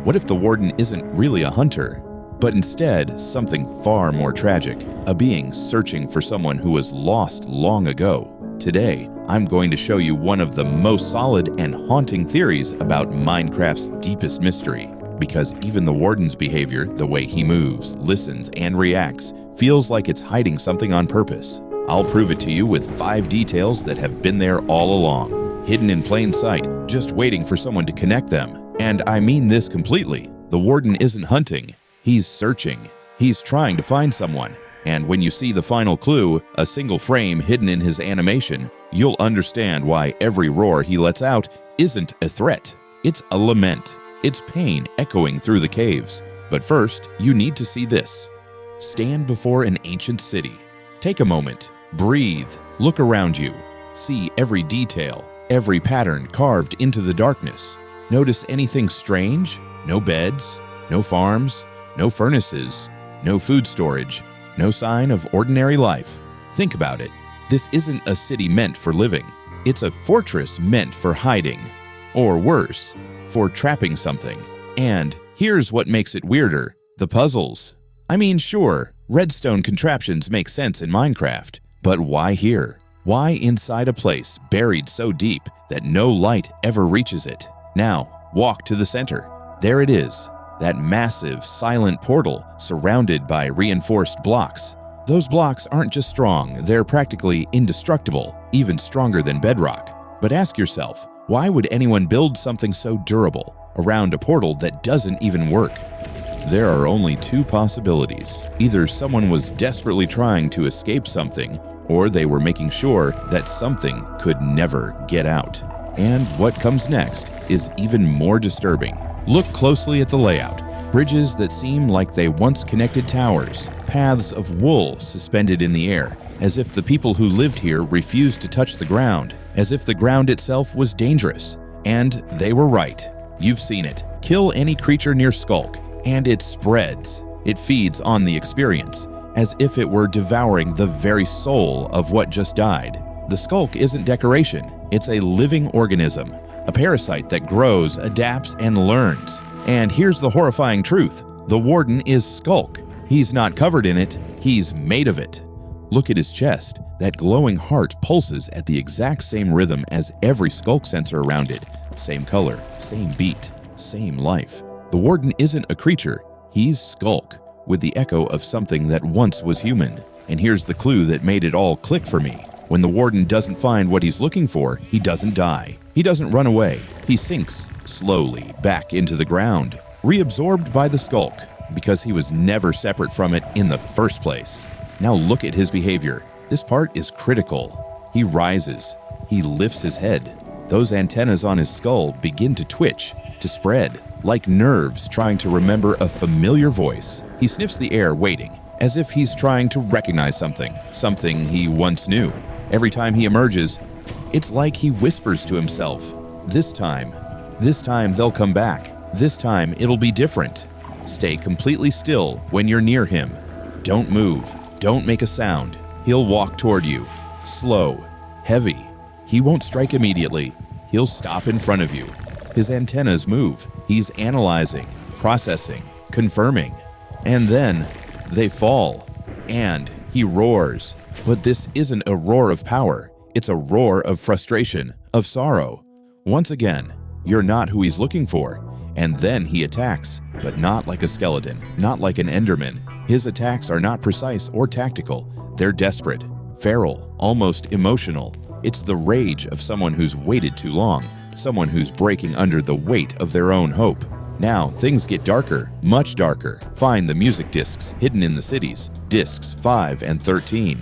What if the Warden isn't really a hunter, but instead something far more tragic, a being searching for someone who was lost long ago? Today, I'm going to show you one of the most solid and haunting theories about Minecraft's deepest mystery. Because even the Warden's behavior, the way he moves, listens, and reacts, feels like it's hiding something on purpose. I'll prove it to you with 5 details that have been there all along, hidden in plain sight, just waiting for someone to connect them. And I mean this completely. The Warden isn't hunting, he's searching. He's trying to find someone. And when you see the final clue, a single frame hidden in his animation, you'll understand why every roar he lets out isn't a threat. It's a lament. It's pain echoing through the caves. But first, you need to see this. Stand before an ancient city. Take a moment, breathe, look around you. See every detail, every pattern carved into the darkness. Notice anything strange? No beds, no farms, no furnaces, no food storage, no sign of ordinary life. Think about it. This isn't a city meant for living. It's a fortress meant for hiding. Or worse, for trapping something. And here's what makes it weirder: the puzzles. I mean, sure, redstone contraptions make sense in Minecraft, but why here? Why inside a place buried so deep that no light ever reaches it? Now, walk to the center. There it is, that massive, silent portal surrounded by reinforced blocks. Those blocks aren't just strong, they're practically indestructible, even stronger than bedrock. But ask yourself, why would anyone build something so durable around a portal that doesn't even work? There are only 2 possibilities. Either someone was desperately trying to escape something, or they were making sure that something could never get out. And what comes next is even more disturbing. Look closely at the layout. Bridges that seem like they once connected towers, paths of wool suspended in the air, as if the people who lived here refused to touch the ground, as if the ground itself was dangerous. And they were right. You've seen it. Kill any creature near Sculk, and it spreads. It feeds on the experience, as if it were devouring the very soul of what just died. The Sculk isn't decoration, it's a living organism, a parasite that grows, adapts, and learns. And here's the horrifying truth: the Warden is Sculk. He's not covered in it, he's made of it. Look at his chest. That glowing heart pulses at the exact same rhythm as every Sculk sensor around it. Same color, same beat, same life. The Warden isn't a creature, he's Sculk, with the echo of something that once was human. And here's the clue that made it all click for me. When the Warden doesn't find what he's looking for, he doesn't die. He doesn't run away. He sinks slowly back into the ground, reabsorbed by the Sculk, because he was never separate from it in the first place. Now look at his behavior. This part is critical. He rises. He lifts his head. Those antennas on his skull begin to twitch, to spread, like nerves trying to remember a familiar voice. He sniffs the air, waiting, as if he's trying to recognize something he once knew. Every time he emerges, it's like he whispers to himself, this time they'll come back. This time it'll be different. Stay completely still when you're near him. Don't move. Don't make a sound. He'll walk toward you. Slow. Heavy. He won't strike immediately. He'll stop in front of you. His antennas move. He's analyzing, processing, confirming. And then they fall. And he roars. But this isn't a roar of power. It's a roar of frustration, of sorrow. Once again, you're not who he's looking for. And then he attacks, but not like a skeleton, not like an Enderman. His attacks are not precise or tactical. They're desperate, feral, almost emotional. It's the rage of someone who's waited too long, someone who's breaking under the weight of their own hope. Now, things get darker, much darker. Find the music discs hidden in the cities, discs 5 and 13.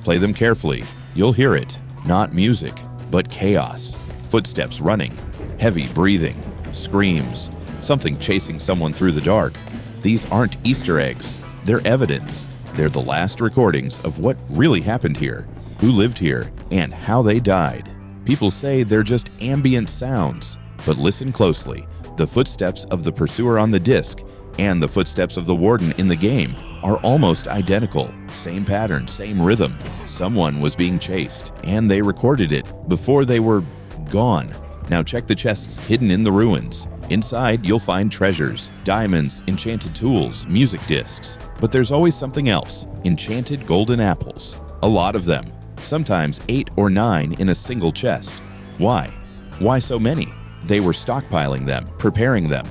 Play them carefully. You'll hear it. Not music, but chaos. Footsteps running, heavy breathing, screams, something chasing someone through the dark. These aren't Easter eggs. They're evidence. They're the last recordings of what really happened here, who lived here, and how they died. People say they're just ambient sounds, but listen closely. The footsteps of the pursuer on the disc and the footsteps of the Warden in the game are almost identical. Same pattern, same rhythm. Someone was being chased, and they recorded it before they were gone. Now check the chests hidden in the ruins. Inside, you'll find treasures, diamonds, enchanted tools, music discs. But there's always something else: enchanted golden apples. A lot of them, sometimes 8 or 9 in a single chest. Why? Why so many? They were stockpiling them, preparing them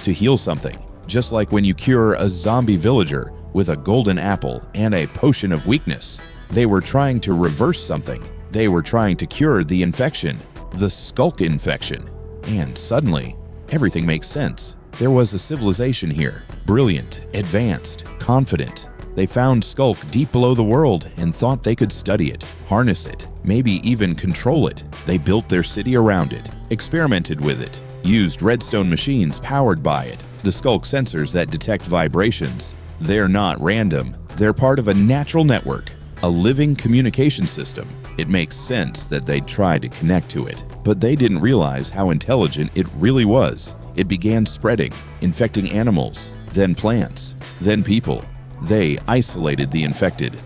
to heal something. Just like when you cure a zombie villager with a golden apple and a potion of weakness. They were trying to reverse something. They were trying to cure the infection, the sculk infection. And suddenly, everything makes sense. There was a civilization here, brilliant, advanced, confident. They found sculk deep below the world and thought they could study it, harness it, maybe even control it. They built their city around it, experimented with it, used redstone machines powered by it, the sculk sensors that detect vibrations. They're not random. They're part of a natural network, a living communication system. It makes sense that they'd try to connect to it, but they didn't realize how intelligent it really was. It began spreading, infecting animals, then plants, then people. They isolated the infected,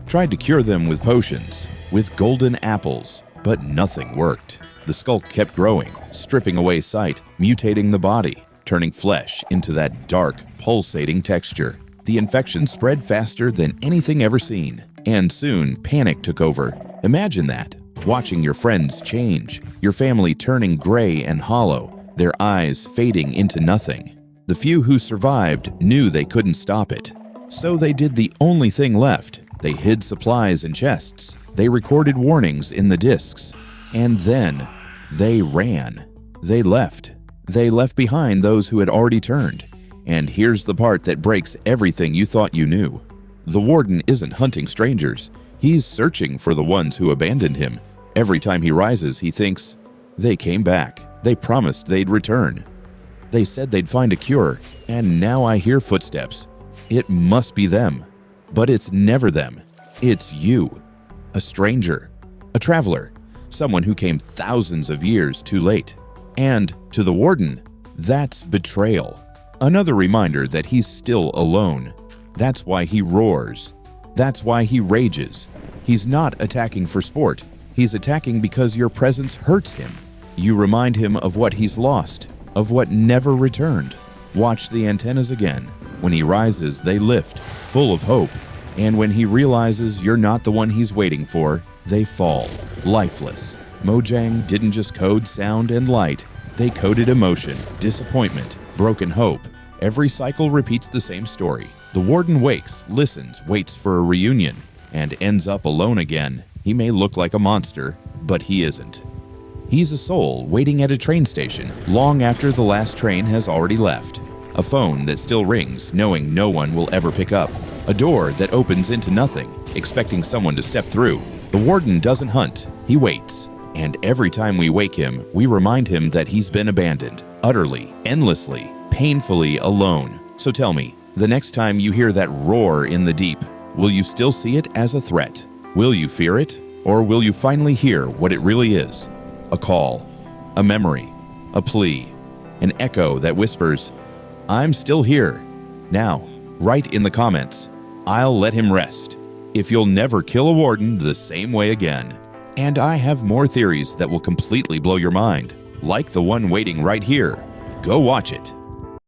tried to cure them with potions, with golden apples, but nothing worked. The sculk kept growing, stripping away sight, mutating the body, turning flesh into that dark, pulsating texture. The infection spread faster than anything ever seen, and soon panic took over. Imagine that, watching your friends change, your family turning gray and hollow, their eyes fading into nothing. The few who survived knew they couldn't stop it. So they did the only thing left. They hid supplies in chests. They recorded warnings in the discs. And then they ran. They left. They left behind those who had already turned. And here's the part that breaks everything you thought you knew. The Warden isn't hunting strangers. He's searching for the ones who abandoned him. Every time he rises, he thinks, they came back. They promised they'd return. They said they'd find a cure, and now I hear footsteps. It must be them. But it's never them. It's you. A stranger. A traveler. Someone who came thousands of years too late. And to the Warden, that's betrayal. Another reminder that he's still alone. That's why he roars. That's why he rages. He's not attacking for sport. He's attacking because your presence hurts him. You remind him of what he's lost, of what never returned. Watch the antennas again. When he rises, they lift, full of hope. And when he realizes you're not the one he's waiting for, they fall, lifeless. Mojang didn't just code sound and light. They coded emotion, disappointment, broken hope. Every cycle repeats the same story. The Warden wakes, listens, waits for a reunion, and ends up alone again. He may look like a monster, but he isn't. He's a soul waiting at a train station long after the last train has already left. A phone that still rings, knowing no one will ever pick up. A door that opens into nothing, expecting someone to step through. The Warden doesn't hunt, he waits. And every time we wake him, we remind him that he's been abandoned, utterly, endlessly, painfully alone. So tell me, the next time you hear that roar in the deep, will you still see it as a threat? Will you fear it? Or will you finally hear what it really is? A call, a memory, a plea, an echo that whispers, I'm still here. Now, write in the comments, I'll let him rest, if you'll never kill a Warden the same way again. And I have more theories that will completely blow your mind, like the one waiting right here. Go watch it.